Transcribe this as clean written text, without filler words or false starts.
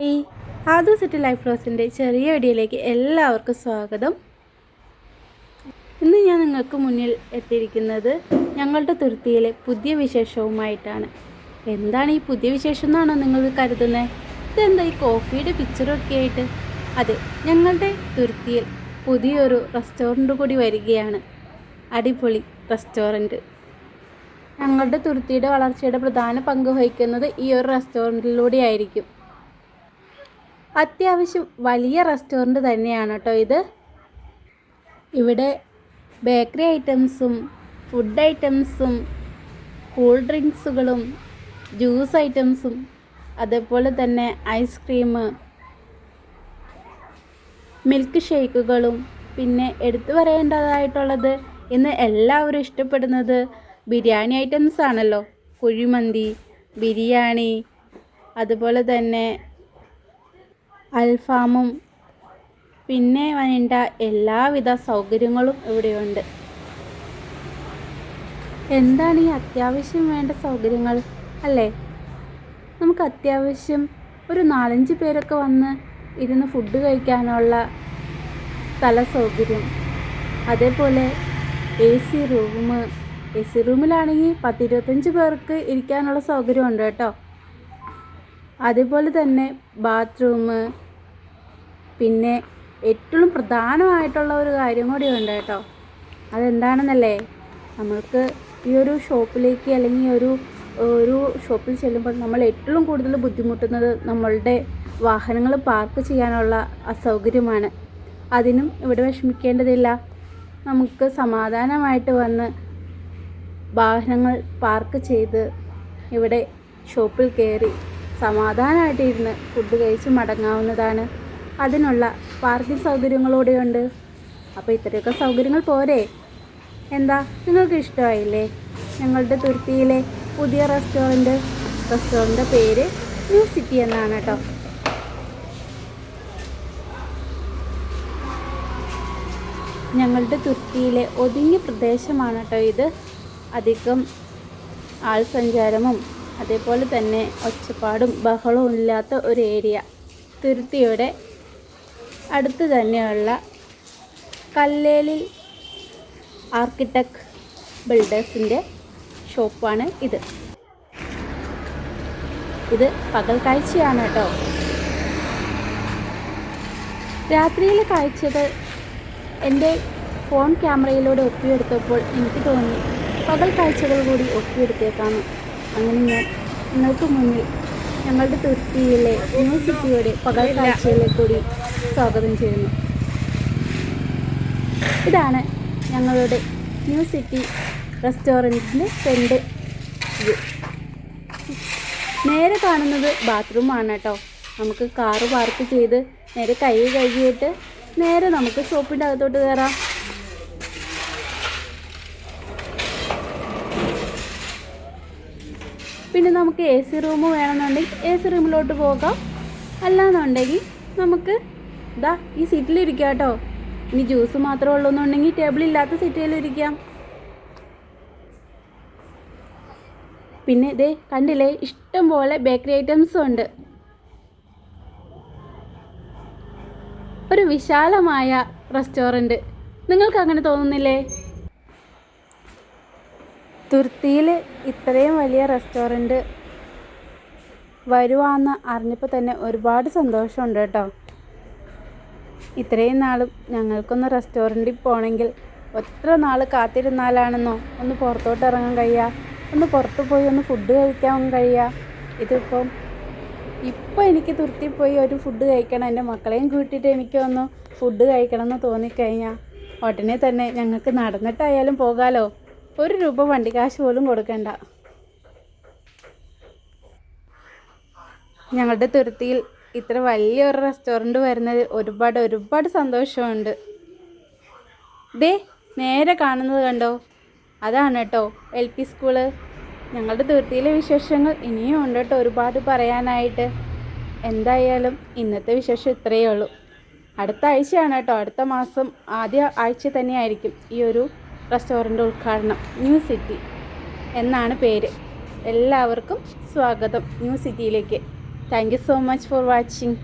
ഈ ആദു city life ഫ്ലോസിൻ്റെ ചെറിയ വീഡിയോയിലേക്ക് എല്ലാവർക്കും സ്വാഗതം. ഇന്ന് ഞാൻ നിങ്ങൾക്ക് മുന്നിൽ എത്തിയിരിക്കുന്നത് ഞങ്ങളുടെ തുരുത്തിയിലെ പുതിയ വിശേഷവുമായിട്ടാണ്. എന്താണ് ഈ പുതിയ വിശേഷം എന്നാണോ നിങ്ങൾ കരുതുന്നത്? ഇതെന്താ ഈ കോഫിയുടെ പിക്ചറൊക്കെ ആയിട്ട്? അതെ, ഞങ്ങളുടെ തുരുത്തിയിൽ പുതിയൊരു റെസ്റ്റോറൻറ്റ് കൂടി വരികയാണ്. അടിപൊളി റെസ്റ്റോറൻറ്റ്. ഞങ്ങളുടെ തുരുത്തിയുടെ വളർച്ചയുടെ പ്രധാന പങ്ക് വഹിക്കുന്നത് ഈ ഒരു റെസ്റ്റോറൻറ്റിലൂടെ ആയിരിക്കും. അത്യാവശ്യം വലിയ റെസ്റ്റോറൻറ്റ് തന്നെയാണ് കേട്ടോ ഇത്. ഇവിടെ ബേക്കറി ഐറ്റംസും ഫുഡ് ഐറ്റംസും കൂൾ ഡ്രിങ്ക്സുകളും ജ്യൂസ് ഐറ്റംസും അതേപോലെ തന്നെ ഐസ്ക്രീം, മിൽക്ക് ഷേക്കുകളും, പിന്നെ എടുത്തു പറയേണ്ടതായിട്ടുള്ളത് ഇന്ന് എല്ലാവരും ഇഷ്ടപ്പെടുന്നത് ബിരിയാണി ഐറ്റംസ് ആണല്ലോ. കുഴിമന്തി, ബിരിയാണി, അതുപോലെ തന്നെ അൽഫാമും, പിന്നെ വേണ്ട എല്ലാവിധ സൗകര്യങ്ങളും ഇവിടെയുണ്ട്. എന്താണ് ഈ അത്യാവശ്യം വേണ്ട സൗകര്യങ്ങൾ അല്ലേ? നമുക്ക് അത്യാവശ്യം ഒരു 4-5 പേരൊക്കെ വന്ന് ഇരുന്ന് ഫുഡ് കഴിക്കാനുള്ള സ്ഥല സൗകര്യം, അതേപോലെ എ സി റൂമിലാണെങ്കിൽ 10-25 പേർക്ക് ഇരിക്കാനുള്ള സൗകര്യമുണ്ട് കേട്ടോ. അതേപോലെ തന്നെ ബാത്റൂം, പിന്നെ ഏറ്റവും പ്രധാനമായിട്ടുള്ള ഒരു കാര്യം കൂടി ഉണ്ട് കേട്ടോ. അതെന്താണെന്നല്ലേ, നമ്മൾക്ക് ഈ ഒരു ഷോപ്പിലേക്ക് അല്ലെങ്കിൽ ഒരു ഷോപ്പിൽ ചെല്ലുമ്പോൾ നമ്മൾ ഏറ്റവും കൂടുതൽ ബുദ്ധിമുട്ടുന്നത് നമ്മളുടെ വാഹനങ്ങൾ പാർക്ക് ചെയ്യാനുള്ള അസൗകര്യമാണ്. അതിനും ഇവിടെ വിഷമിക്കേണ്ടതില്ല. നമുക്ക് സമാധാനമായിട്ട് വന്ന് വാഹനങ്ങൾ പാർക്ക് ചെയ്ത് ഇവിടെ ഷോപ്പിൽ കയറി സമാധാനമായിട്ട് ഇരുന്ന് ഫുഡ് കഴിച്ച് മടങ്ങാവുന്നതാണ്. അതിനുള്ള പാർക്കിംഗ് സൗകര്യങ്ങളൂടെയുണ്ട്. അപ്പോൾ ഇത്രയൊക്കെ സൗകര്യങ്ങൾ പോരെ? എന്താ, നിങ്ങൾക്ക് ഇഷ്ടമായില്ലേ ഞങ്ങളുടെ തുരുത്തിയിലെ പുതിയ റെസ്റ്റോറൻറ്റ് പേര് ന്യൂ സിറ്റി എന്നാണ് കേട്ടോ. ഞങ്ങളുടെ തുരുത്തിയിലെ ഒതുങ്ങിയ പ്രദേശമാണ് കേട്ടോ ഇത്. അധികം ആൾ സഞ്ചാരവും അതേപോലെ തന്നെ ഒച്ചപ്പാടും ബഹളവും ഇല്ലാത്ത ഒരു ഏരിയ. തുരുത്തിയുടെ അടുത്ത് തന്നെയുള്ള കല്ലേലിൽ ആർക്കിടെക്ട് ബിൽഡേഴ്സിൻ്റെ ഷോപ്പാണ് ഇത്. ഇത് പകൽ കാഴ്ചയാണ് കേട്ടോ. രാത്രിയിലെ കാഴ്ചകൾ എൻ്റെ ഫോൺ ക്യാമറയിലൂടെ ഒപ്പിയെടുത്തപ്പോൾ എനിക്ക് തോന്നി പകൽ കാഴ്ചകൾ കൂടി ഒപ്പിയെടുത്തേക്കാണ്. അങ്ങനെ ഞാൻ നിങ്ങൾക്ക് മുന്നിൽ ഞങ്ങളുടെ തുരുത്തിയിലെ ന്യൂ സിറ്റിയുടെ പകൽ കാഴ്ചയിലേക്ക് കൂടി സ്വാഗതം ചെയ്യുന്നു. ഇതാണ് ഞങ്ങളുടെ ന്യൂ സിറ്റി റെസ്റ്റോറൻറ്റിൻ്റെ ഫ്രണ്ട് വ്യൂ. നേരെ കാണുന്നത് ബാത്റൂമാണ് കേട്ടോ. നമുക്ക് കാറ് പാർക്ക് ചെയ്ത് നേരെ കൈ കഴുകിയിട്ട് നേരെ നമുക്ക് ഷോപ്പിൻ്റെ അകത്തോട്ട് കയറാം. പിന്നെ നമുക്ക് എ സി റൂം വേണമെന്നുണ്ടെങ്കിൽ എ സി റൂമിലോട്ട് പോകാം. അല്ലാന്നുണ്ടെങ്കിൽ നമുക്ക് ഈ സീറ്റിലിരിക്കാം കേട്ടോ. ഇനി ജ്യൂസ് മാത്രമേ ഉള്ളൂ എന്നുണ്ടെങ്കിൽ ടേബിളില്ലാത്ത സീറ്റിലിരിക്കാം. പിന്നെ ഇതേ കണ്ടില്ലേ, ഇഷ്ടം പോലെ ബേക്കറി ഐറ്റംസും ഉണ്ട്. ഒരു വിശാലമായ റെസ്റ്റോറൻറ്റ്. നിങ്ങൾക്ക് അങ്ങനെ തോന്നുന്നില്ലേ? തുരുത്തിയിൽ ഇത്രയും വലിയ റെസ്റ്റോറൻറ്റ് വരുവാന്ന് അറിഞ്ഞപ്പോൾ തന്നെ ഒരുപാട് സന്തോഷമുണ്ട് കേട്ടോ. ഇത്രയും നാളും ഞങ്ങൾക്കൊന്ന് റെസ്റ്റോറൻറ്റിൽ പോകണമെങ്കിൽ എത്ര നാൾ കാത്തിരുന്നാലാണെന്നോ ഒന്ന് പുറത്തോട്ട് ഇറങ്ങാൻ കഴിയുക, ഒന്ന് പുറത്ത് പോയി ഒന്ന് ഫുഡ് കഴിക്കാൻ കഴിയുക. ഇപ്പോൾ എനിക്ക് തുരുത്തി പോയി ഒരു ഫുഡ് കഴിക്കണം, എൻ്റെ മക്കളെയും കൂട്ടിയിട്ട് എനിക്കൊന്ന് ഫുഡ് കഴിക്കണം എന്ന് തോന്നിക്കഴിഞ്ഞാൽ ഉടനെ തന്നെ ഞങ്ങൾക്ക് നടന്നിട്ടായാലും പോകാമല്ലോ. 1 രൂപ വണ്ടി കാശ് പോലും കൊടുക്കണ്ട. ഞങ്ങളുടെ തുരുത്തിയിൽ ഇത്ര വലിയൊരു റെസ്റ്റോറൻറ്റ് വരുന്നതിൽ ഒരുപാട് സന്തോഷമുണ്ട്. നേരെ കാണുന്നത് കണ്ടോ, അതാണ് കേട്ടോ LP സ്കൂള്. ഞങ്ങളുടെ തുരുത്തിയിലെ വിശേഷങ്ങൾ ഇനിയും ഉണ്ട് കേട്ടോ ഒരുപാട് പറയാനായിട്ട്. എന്തായാലും ഇന്നത്തെ വിശേഷം ഇത്രയേ ഉള്ളൂ. അടുത്ത ആഴ്ചയാണ് കേട്ടോ, അടുത്ത മാസം ആദ്യ ആഴ്ച തന്നെയായിരിക്കും ഈ ഒരു റെസ്റ്റോറൻറ്റ് ഉദ്ഘാടനം. ന്യൂ സിറ്റി എന്നാണ് പേര്. എല്ലാവർക്കും സ്വാഗതം ന്യൂ സിറ്റിയിലേക്ക്. Thank you so much for watching.